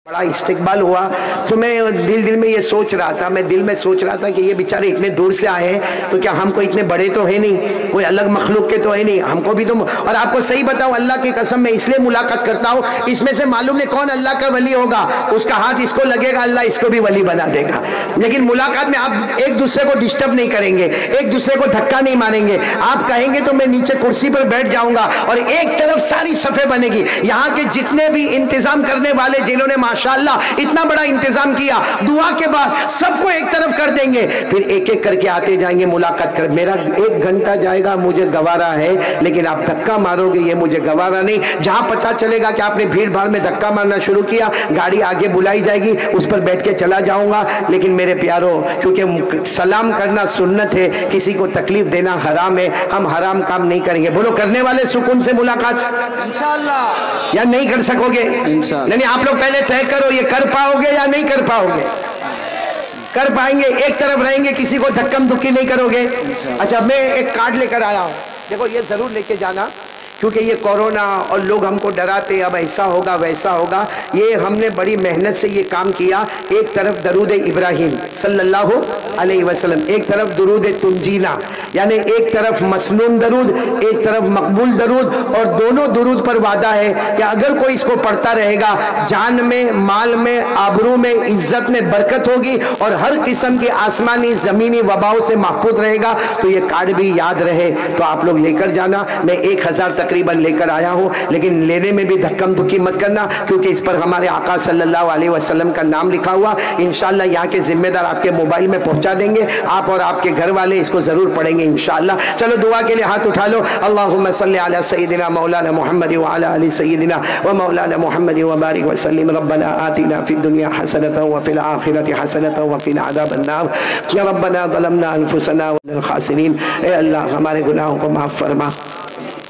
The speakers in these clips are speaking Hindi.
बड़ा इस्तिकबाल हुआ तो मैं दिल में ये सोच रहा था, कि ये बेचारे इतने दूर से आए हैं तो क्या हमको इतने बड़े तो है नहीं, कोई अलग मखलूक के तो है नहीं, हमको भी तो। और आपको सही बताऊं, अल्लाह की कसम मैं इसलिए मुलाकात करता हूं, इसमें से मालूम नहीं कौन अल्लाह का वली होगा, उसका हाथ इसको लगेगा, अल्लाह इसको भी वली बना देगा। लेकिन मुलाकात में आप एक दूसरे को डिस्टर्ब नहीं करेंगे, एक दूसरे को धक्का नहीं मारेंगे। आप कहेंगे तो मैं नीचे कुर्सी पर बैठ जाऊंगा और एक तरफ सारी सफ़े बनेगी। यहाँ के जितने भी इंतजाम करने वाले, जिन्होंने माशाअल्लाह इतना बड़ा इंतजाम किया, दुआ के बाद सबको एक तरफ कर देंगे, फिर एक एक करके आते जाएंगे मुलाकात कर। मेरा 1 घंटा जाएगा, मुझे गवारा है, लेकिन आप धक्का मारोगे ये मुझे गवारा नहीं। जहां पता चलेगा कि आपने भीड़ भाड़ में धक्का मारना शुरू किया, गाड़ी आगे बुलाई जाएगी, उस पर बैठ के चला जाऊंगा। लेकिन मेरे प्यारो, क्योंकि सलाम करना सुन्नत है, किसी को तकलीफ देना हराम है, हम हराम काम नहीं करेंगे। बोलो, करने वाले सुकून से मुलाकात इंशाअल्लाह या नहीं कर सकोगे? नहीं, आप लोग पहले तय करो, ये कर पाओगे या नहीं कर पाओगे? कर पाएंगे? एक तरफ रहेंगे, किसी को धक्कम धुक्की नहीं करोगे? अच्छा, मैं एक कार्ड लेकर आया हूँ, देखो ये जरूर लेके जाना, क्योंकि ये कोरोना और लोग हमको डराते, अब ऐसा होगा वैसा होगा। ये हमने बड़ी मेहनत से ये काम किया। एक तरफ दरूद इब्राहिम सल्लल्लाहु अलैहि वसल्लम, एक तरफ दुरूद तुंजीना, यानी एक तरफ मसनून दरूद, एक तरफ मकबूल दरूद, और दोनों दरूद पर वादा है कि अगर कोई इसको पढ़ता रहेगा, जान में, माल में, आबरू में, इज्जत में बरकत होगी और हर किस्म की आसमानी ज़मीनी वबाओं से महफूज रहेगा। तो ये कार्ड भी याद रहे तो आप लोग लेकर जाना। मैं 1000 तकरीबन लेकर आया हूँ, लेकिन लेने में भी धक्कम धुक्की मत करना, क्योंकि इस पर हमारे आका सल्लल्लाहु अलैहि वसल्लम का नाम लिखा हुआ। इंशाअल्लाह यहाँ के जिम्मेदार आपके मोबाइल में पहुँचा देंगे, आप और आपके घर वाले इसको ज़रूर पढ़ेंगे इंशाअल्लाह। चलो दुआ के लिए हाथ उठा लो। अल्लाहुम्मा सल्ली अला सय्यिदिना मौलाना मुहम्मद व अला आलि सय्यिदिना व मौलाना मुहम्मद व बारिक व सल्लिम। रब्बना आतिना फिद दुनिया हसनतन व फिल आखिरति हसनतन व क़िना अज़ाबन नार। या रब्बना ज़लमना अनफुसना व मिनल खासिरीन। ए अल्लाह, हमारे गुनाहों को माफ़ फरमा,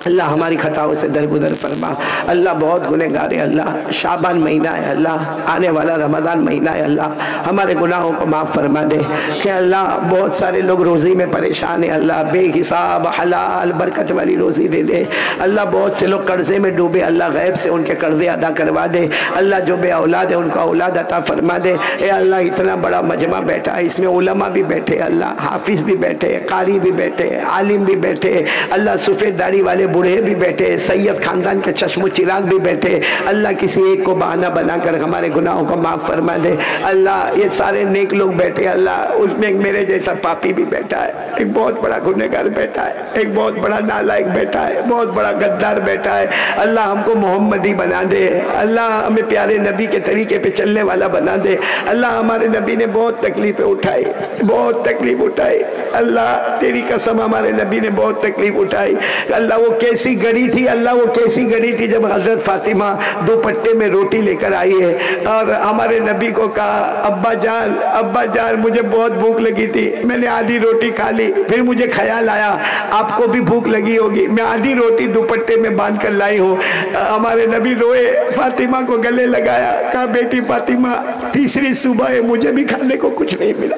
अल्लाह हमारी खताओं से दरगुदर फरमा। अल्लाह बहुत गुनहगार है, अल्लाह शाबान महीना है, अल्लाह आने वाला रमज़ान महीना है, अल्लाह हमारे गुनाहों को माफ़ फरमा दे। कि अल्लाह बहुत सारे लोग रोज़ी में परेशान है, अल्लाह बेहिसाब हलाल बरकत वाली रोज़ी दे दे। अल्लाह बहुत से लोग कर्ज़े में डूबे, अल्लाह गैब से उनके कर्ज़े अदा करवा दे। अल्लाह जो बे औलाद है उनको औलाद अता फरमा दे। ए अल्लाह, इतना बड़ा मजमा बैठा है, इसमें उलमा भी बैठे, अल्लाह हाफिज़ भी बैठे, कारी भी बैठे, आलिम भी बैठे, अल्लाह सफ़ेद दाढ़ी वाले बूढ़े भी बैठे, सैयद खानदान के चश्मो चिराग भी बैठे। अल्लाह किसी एक को बहाना बनाकर हमारे गुनाहों को माफ़ फरमा दे। अल्लाह ये सारे नेक लोग बैठे, अल्लाह उसमें एक मेरे जैसा पापी भी बैठा है, एक बहुत बड़ा गुनहगार बैठा है, एक बहुत बड़ा नालायक बैठा है, बहुत बड़ा गद्दार बैठा है। अल्लाह हमको मोहम्मदी बना दे, अल्लाह हमें प्यारे नबी के तरीके पे चलने वाला बना दे। अल्लाह हमारे नबी ने बहुत तकलीफ़ें उठाई, बहुत तकलीफ़ उठाई, अल्लाह तेरी कसम हमारे नबी ने बहुत तकलीफ़ उठाई। अल्लाह वो कैसी गड़ी थी, अल्लाह वो कैसी गड़ी थी जब हज़रत फातिमा दुपट्टे में रोटी लेकर आई है और हमारे नबी को कहा, अब्बा जान मुझे बहुत भूख लगी थी, मैंने आधी रोटी खा ली, फिर मुझे ख्याल आया आपको भी भूख लगी होगी, मैं आधी रोटी दुपट्टे में बांध कर लाई हूँ। हमारे नबी रोए, फातिमा को गले लगाया, कहा बेटी फातिमा, तीसरी सुबह है, मुझे भी खाने को कुछ नहीं मिला,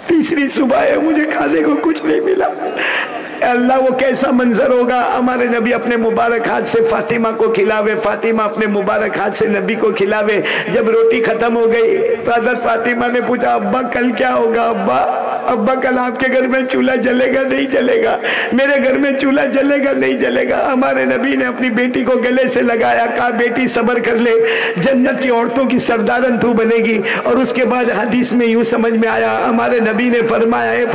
तीसरी सुबह है, मुझे खाने को कुछ नहीं मिला। अल्लाह वो कैसा मंजर होगा, हमारे नबी अपने मुबारक हाथ से फातिमा को खिलावे, फातिमा अपने मुबारक हाथ से नबी को खिलावे। जब रोटी खत्म हो गई तो हज़रत फातिमा ने पूछा, अब्बा कल क्या होगा? अब्बा कल आपके घर में चूल्हा जलेगा नहीं जलेगा? मेरे घर में चूल्हा जलेगा नहीं जलेगा? हमारे नबी ने अपनी बेटी को गले से लगाया, कहा बेटी सब्र कर ले, जन्नत की औरतों की सरदारन तू बनेगी। और उसके बाद हदीस में यूँ समझ में आया, हमारे नबी ने फरमाया, ए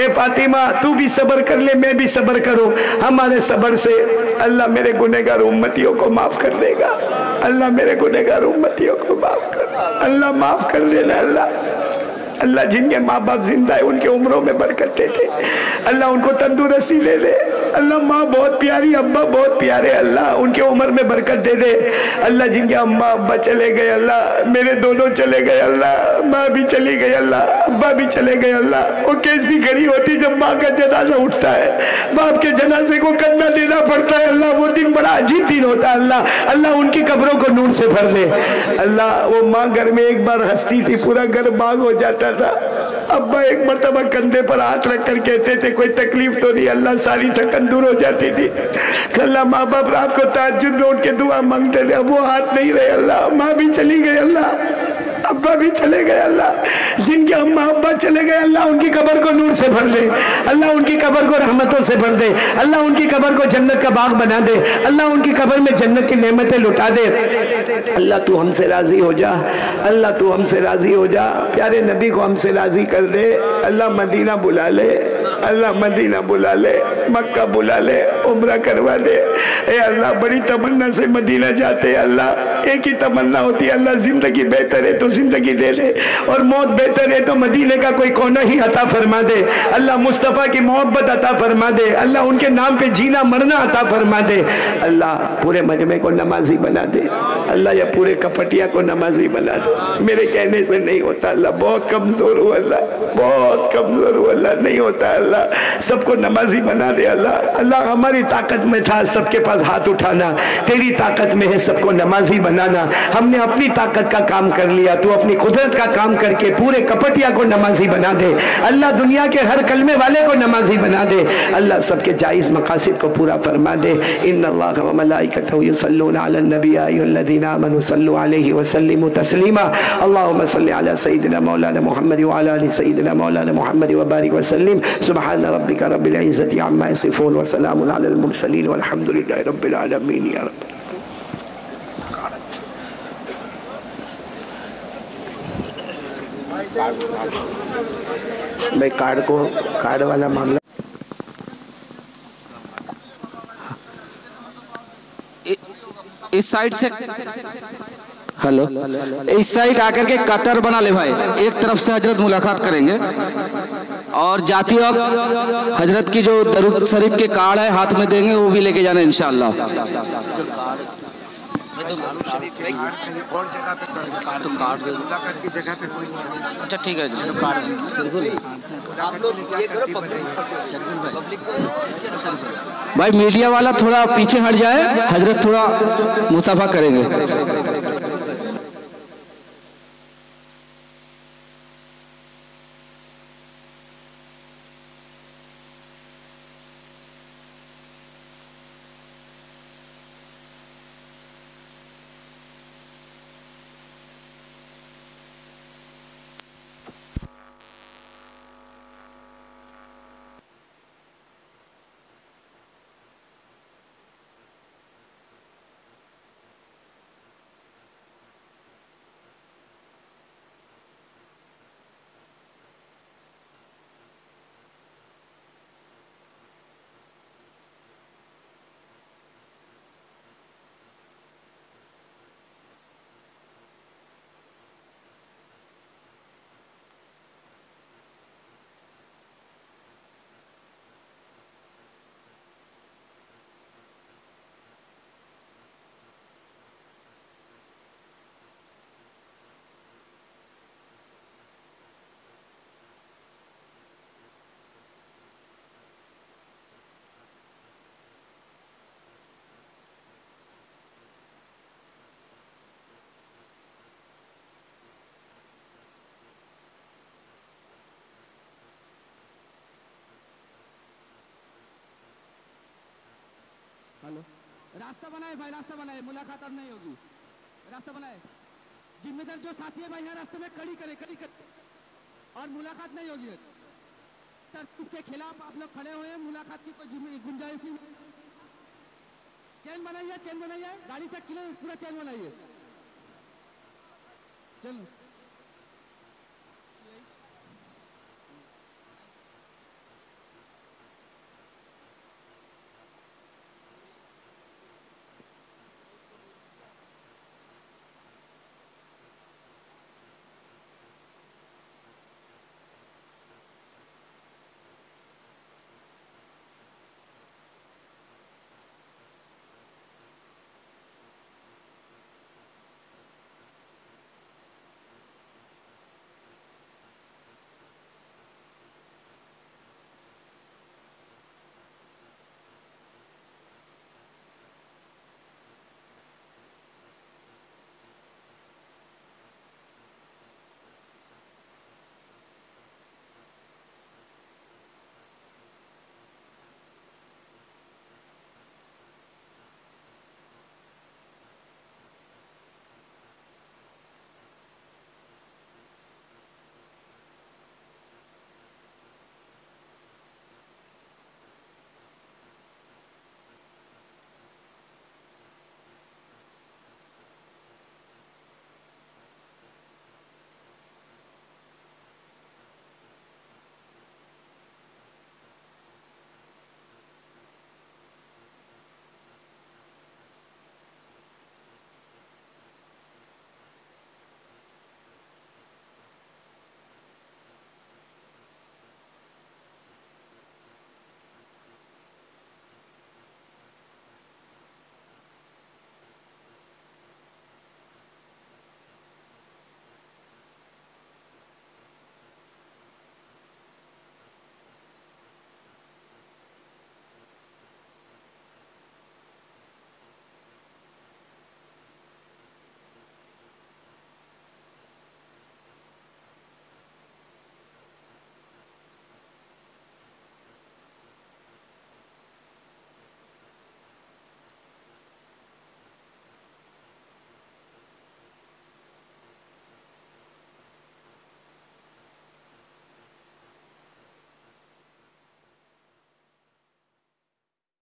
फातिमा तू भी सब्र कर ले, मैं भी सब्र करूं। हमारे सब्र से अल्लाह मेरे गुनहगार उम्मतियों को माफ कर देगा। अल्लाह मेरे गुनहगार उम्मतियों को माफ कर, अल्लाह माफ कर देना। अल्लाह जिनके माँ बाप जिंदा है उनके उम्रों में बरकत दे दे, अल्लाह उनको तंदुरुस्ती दे दे। अल्लाह माँ बहुत प्यारी, अब्बा बहुत प्यारे, अल्लाह उनके उम्र में बरकत दे दे। अल्लाह जिनके अम्मा अब्बा चले गए, अल्लाह मेरे दोनों चले गए, अल्लाह माँ भी चली गई, अल्लाह अब्बा भी चले गए। अल्लाह वो कैसी घड़ी होती जब माँ का जनाजा उठता है, बाप के जनाजे को कंधा देना पड़ता है। अल्लाह वो दिन बड़ा अजीब दिन होता है। अल्लाह उनकी कब्रों को नूर से भर दे। अल्लाह वो माँ घर में एक बार हंसती थी, पूरा घर बाग हो जाता था। अब्बा एक मरतबा कंधे पर हाथ रख कर कहते थे कोई तकलीफ तो नहीं, अल्लाह सारी थकन दूर हो जाती थी। अल्लाह माँ बाप रात को तहज्जुद में उठ के दुआ मांगते थे, अब वो हाथ नहीं रहे अल्लाह, माँ भी चली गई अल्लाह, अब्बा भी चले गए अल्लाह, जिनके अम्मा अब्बा चले गए अल्लाह उनकी कब्र को नूर से भर दे, अल्लाह उनकी कब्र को रहमतों से भर दे, अल्लाह उनकी कब्र को जन्नत का बाग बना दे, अल्लाह उनकी कब्र में जन्नत की नेमतें लुटा दे। अल्लाह तू हमसे राजी हो जा, अल्लाह तू हमसे राजी हो जा, प्यारे नबी को हमसे राजी कर दे। अल्लाह मदीना बुला ले, अल्लाह मदीना बुला ले, मक्का बुला ले, उम्रा करवा दे। ए अल्लाह बड़ी तमन्ना से मदीना जाते अल्लाह, एक ही तमन्ना होती है अल्लाह जिंदगी बेहतर है तो जिंदगी दे दे, और मौत बेहतर है तो मदीने का कोई कोना ही अता फरमा दे। अल्लाह मुस्तफ़ा की मोहब्बत अता फरमा दे, अल्लाह उनके नाम पे जीना मरना अता फरमा दे। अल्लाह पूरे मजमे को नमाजी बना दे, अल्लाह या पूरे कपटिया को नमाजी बना दे। मेरे कहने से नहीं होता अल्लाह, बहुत कमजोर हूँ अल्लाह, बहुत कमजोर हूँ अल्लाह, नहीं होता अल्लाह, सबको नमाजी बना दे अल्लाह। अल्लाह हमारी ताकत में था सबके पास हाथ उठाना, तेरी ताकत में है सबको नमाजी बनाना। हमने अपनी ताकत का काम कर लिया, तू अपनी कुदरत का काम करके पूरे कपटिया को नमाजी बना दे अल्लाह, दुनिया के हर कलमे वाले को नमाजी बना दे अल्लाह, सबके जायज़ मकासिद को पूरा फरमा दे। इन्नल्लाह व मलाइकतहु युसल्लूना अलन नबी या अय्युहल्लज़ीना आमनू सल्लु अलैहि व सल्लिमू तस्लीमा। अल्लाहुम्मा सल्लि अला सय्यिदिना मौलाना मुहम्मद व अला आलि सय्यिदिना मौलाना मुहम्मद व बारिक व सल्लिम। सुब्हान रब्बिका रब्बिल इज़्ज़ति अम्मा यसिफून व सलामुन अलल मुरसलीन वल्हम्दुलिल्लाहि रब्बिल आलमीन। या रब भाई कार्ड वाला मामला इस साइड से, हेलो, इस साइड आकर के कतर बना ले भाई, एक तरफ से हजरत मुलाकात करेंगे और जाती वक्त हजरत की जो दरूद शरीफ के कार्ड है हाथ में देंगे, वो भी लेके जाना इंशाअल्लाह। अच्छा ठीक है, भाई मीडिया वाला थोड़ा पीछे हट जाए, हजरत थोड़ा मुसाफा करेंगे। हेलो, रास्ता बनाए भाई, रास्ता बनाए, मुलाकात अब नहीं होगी, रास्ता बनाए। जिम्मेदार जो साथी है भाई यहाँ रास्ते में खड़ी करे और मुलाकात नहीं होगी। तरतीब के खिलाफ आप लोग खड़े हुए हैं, मुलाकात की कोई गुंजाइश ही नहीं। चैन बनाइए, गाड़ी तक पूरा चैन बनाइए, चलो।